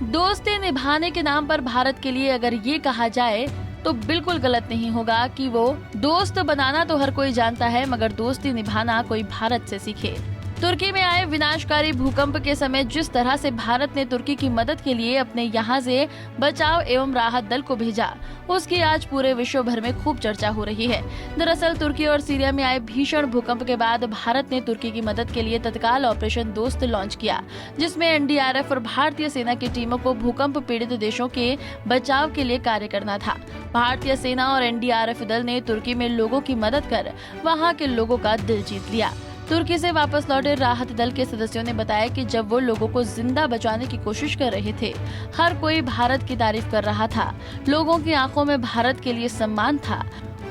दोस्ती निभाने के नाम पर भारत के लिए अगर ये कहा जाए तो बिल्कुल गलत नहीं होगा कि वो दोस्त बनाना तो हर कोई जानता है, मगर दोस्ती निभाना कोई भारत से सीखे। तुर्की में आए विनाशकारी भूकंप के समय जिस तरह से भारत ने तुर्की की मदद के लिए अपने यहाँ से बचाव एवं राहत दल को भेजा, उसकी आज पूरे विश्व भर में खूब चर्चा हो रही है। दरअसल तुर्की और सीरिया में आए भीषण भूकंप के बाद भारत ने तुर्की की मदद के लिए तत्काल ऑपरेशन दोस्त लॉन्च किया, जिसमें एनडीआरएफ और भारतीय सेना की टीमों को भूकंप पीड़ित देशों के बचाव के लिए कार्य करना था। भारतीय सेना और एनडीआरएफ दल ने तुर्की में लोगों की मदद कर वहाँ के लोगों का दिल जीत लिया। तुर्की से वापस लौटे राहत दल के सदस्यों ने बताया कि जब वो लोगों को जिंदा बचाने की कोशिश कर रहे थे, हर कोई भारत की तारीफ कर रहा था। लोगों की आंखों में भारत के लिए सम्मान था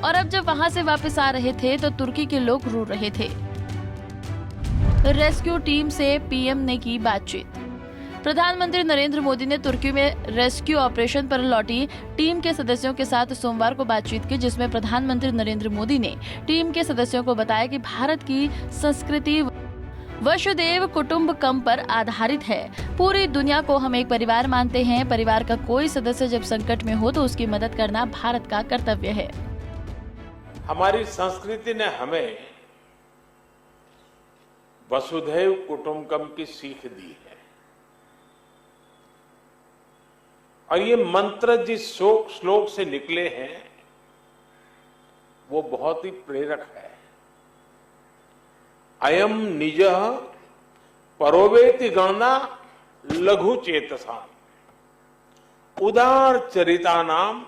और अब जब वहां से वापस आ रहे थे तो तुर्की के लोग रो रहे थे। रेस्क्यू टीम से पीएम ने की बातचीत। प्रधानमंत्री नरेंद्र मोदी ने तुर्की में रेस्क्यू ऑपरेशन पर लौटी टीम के सदस्यों के साथ सोमवार को बातचीत की, जिसमें प्रधानमंत्री नरेंद्र मोदी ने टीम के सदस्यों को बताया कि भारत की संस्कृति वसुधैव कुटुंबकम पर आधारित है। पूरी दुनिया को हम एक परिवार मानते हैं। परिवार का कोई सदस्य जब संकट में हो तो उसकी मदद करना भारत का कर्तव्य है। हमारी संस्कृति ने हमें वसुधैव कुटुंबकम की सीख दी है और ये मंत्र जिस श्लोक से निकले हैं वो बहुत ही प्रेरक है। अयम निज परोवेति गणना लघु चेतसा उदार चरिता नाम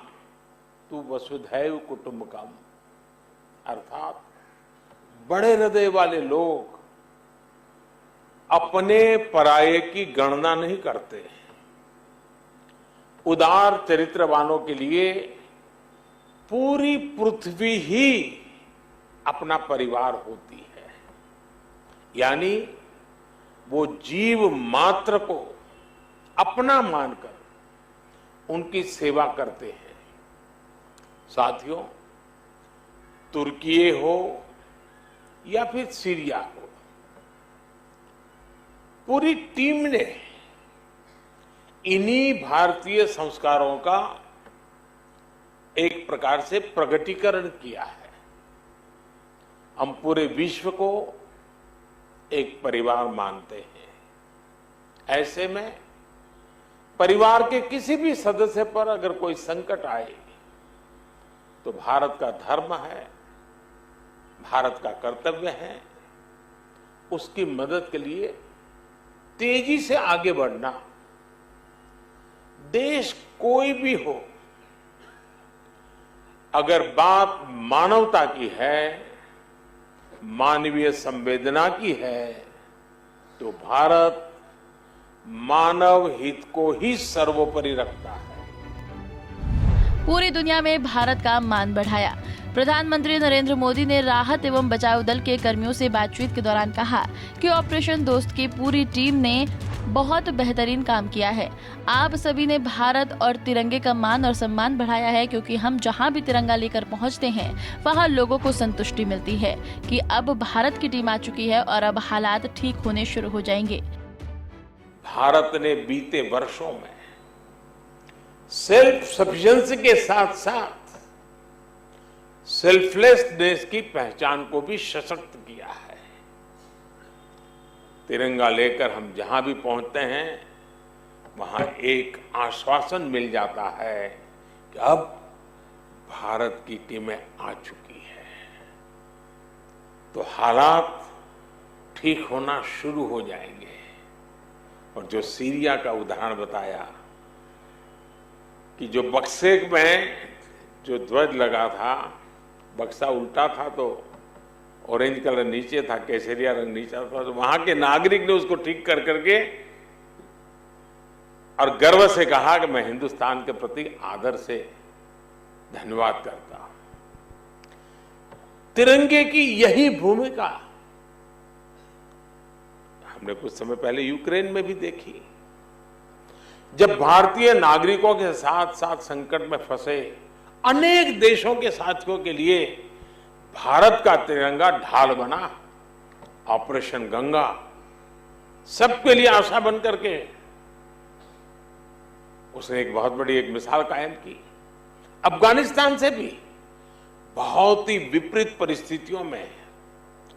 तू वसुधैव कुटुंबकम। अर्थात बड़े हृदय वाले लोग अपने पराये की गणना नहीं करते। उदार चरित्रवानों के लिए पूरी पृथ्वी ही अपना परिवार होती है, यानी वो जीव मात्र को अपना मानकर उनकी सेवा करते हैं। साथियों, तुर्की हो या फिर सीरिया हो, पूरी टीम ने इन्हीं भारतीय संस्कारों का एक प्रकार से प्रकटीकरण किया है। हम पूरे विश्व को एक परिवार मानते हैं। ऐसे में परिवार के किसी भी सदस्य पर अगर कोई संकट आए तो भारत का धर्म है, भारत का कर्तव्य है उसकी मदद के लिए तेजी से आगे बढ़ना। देश कोई भी हो, अगर बात मानवता की है, मानवीय संवेदना की है, तो भारत मानव हित को ही सर्वोपरि रखता है। पूरी दुनिया में भारत का मान बढ़ाया। प्रधानमंत्री नरेंद्र मोदी ने राहत एवं बचाव दल के कर्मियों से बातचीत के दौरान कहा कि ऑपरेशन दोस्त की पूरी टीम ने बहुत बेहतरीन काम किया है। आप सभी ने भारत और तिरंगे का मान और सम्मान बढ़ाया है, क्योंकि हम जहां भी तिरंगा लेकर पहुंचते हैं वहां लोगों को संतुष्टि मिलती है कि अब भारत की टीम आ चुकी है और अब हालात ठीक होने शुरू हो जाएंगे। भारत ने बीते वर्षों में सेल्फ सफिशिएंसी के साथ साथ सेल्फलेसनेस की पहचान को भी सशक्त किया है। तिरंगा लेकर हम जहां भी पहुंचते हैं वहां एक आश्वासन मिल जाता है कि अब भारत की टीमें आ चुकी है, तो हालात ठीक होना शुरू हो जाएंगे। और जो सीरिया का उदाहरण बताया कि जो बक्से में जो ध्वज लगा था, बक्सा उल्टा था तो ऑरेंज कलर नीचे था, केसरिया रंग नीचे था, तो वहां के नागरिक ने उसको ठीक कर करके और गर्व से कहा कि मैं हिंदुस्तान के प्रति आदर से धन्यवाद करता हूं। तिरंगे की यही भूमिका हमने कुछ समय पहले यूक्रेन में भी देखी। जब भारतीय नागरिकों के साथ साथ संकट में फंसे अनेक देशों के साथियों के लिए भारत का तिरंगा ढाल बना। ऑपरेशन गंगा सबके लिए आशा बन करके उसने एक बहुत बड़ी एक मिसाल कायम की। अफगानिस्तान से भी बहुत ही विपरीत परिस्थितियों में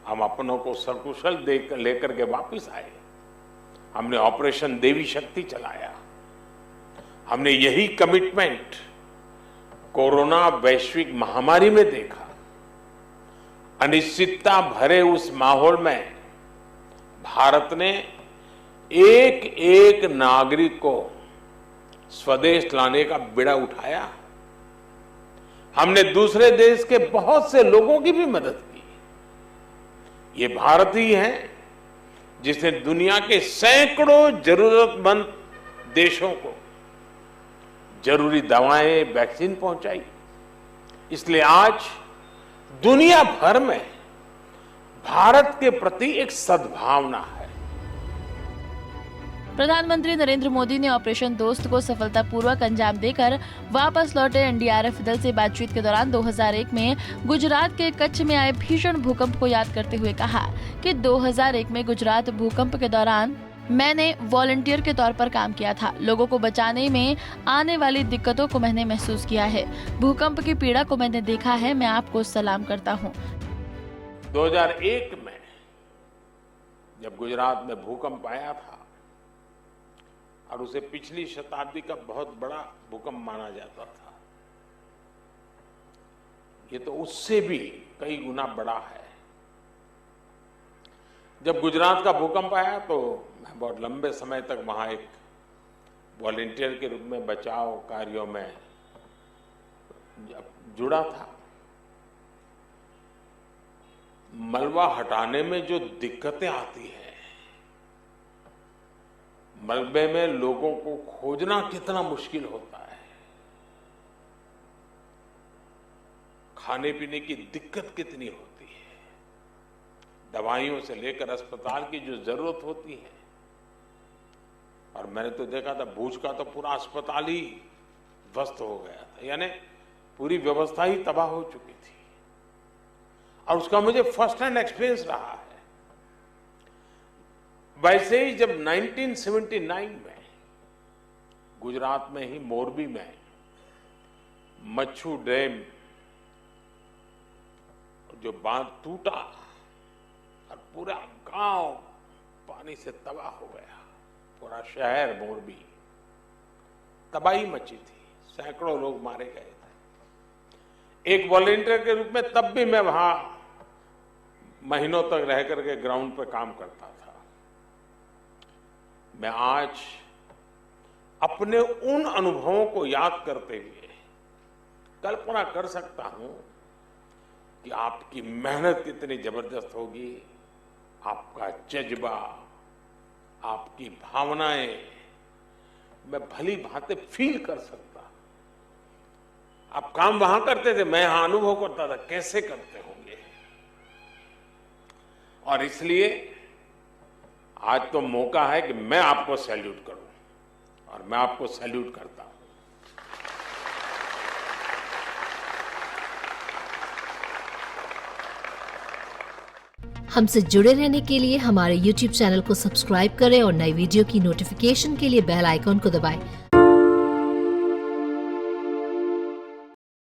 हम अपनों को सकुशल लेकर के वापस आए। हमने ऑपरेशन देवी शक्ति चलाया। हमने यही कमिटमेंट कोरोना वैश्विक महामारी में देखा। अनिश्चितता भरे उस माहौल में भारत ने एक एक नागरिक को स्वदेश लाने का बीड़ा उठाया। हमने दूसरे देश के बहुत से लोगों की भी मदद की। ये भारत ही है जिसने दुनिया के सैकड़ों जरूरतमंद देशों को जरूरी दवाएं, वैक्सीन पहुंचाई। इसलिए आज दुनिया भर में भारत के प्रति एक सद्भावना है। प्रधानमंत्री नरेंद्र मोदी ने ऑपरेशन दोस्त को सफलतापूर्वक अंजाम देकर वापस लौटे एनडीआरएफ दल से बातचीत के दौरान 2001 में गुजरात के कच्छ में आए भीषण भूकंप को याद करते हुए कहा कि 2001 में गुजरात भूकंप के दौरान मैंने वॉलंटियर के तौर पर काम किया था। लोगों को बचाने में आने वाली दिक्कतों को मैंने महसूस किया है। भूकंप की पीड़ा को मैंने देखा है। मैं आपको सलाम करता हूँ। 2001 में जब गुजरात में भूकंप आया था और उसे पिछली शताब्दी का बहुत बड़ा भूकंप माना जाता था, ये तो उससे भी कई गुना बड़ा है। जब गुजरात का भूकंप आया तो मैं बहुत लंबे समय तक वहां एक वॉलंटियर के रूप में बचाव कार्यों में जुड़ा था। मलबा हटाने में जो दिक्कतें आती हैं, मलबे में लोगों को खोजना कितना मुश्किल होता है, खाने पीने की दिक्कत कितनी होती है, दवाइयों से लेकर अस्पताल की जो जरूरत होती है। और मैंने तो देखा था भूज का तो पूरा अस्पताल ही ध्वस्त हो गया था, यानी पूरी व्यवस्था ही तबाह हो चुकी थी। और उसका मुझे फर्स्ट हैंड एक्सपीरियंस रहा है। वैसे ही जब 1979 में गुजरात में ही मोरबी में मच्छू डैम जो बांध टूटा और पूरा गांव पानी से तबाह हो गया, पूरा शहर मोरबी तबाही मची थी, सैकड़ों लोग मारे गए थे। एक वॉलंटियर के रूप में तब भी मैं वहां महीनों तक रह करके ग्राउंड पर काम करता था। मैं आज अपने उन अनुभवों को याद करते हुए कल्पना कर सकता हूं कि आपकी मेहनत कितनी जबरदस्त होगी, आपका जज्बा, आपकी भावनाएं मैं भली भांति फील कर सकता। आप काम वहां करते थे, मैं यहां अनुभव करता था कैसे करते होंगे। और इसलिए आज तो मौका है कि मैं आपको सैल्यूट करूं और मैं आपको सैल्यूट करता हूं। हमसे जुड़े रहने के लिए हमारे YouTube चैनल को सब्सक्राइब करें और नई वीडियो की नोटिफिकेशन के लिए बेल आइकॉन को दबाएं।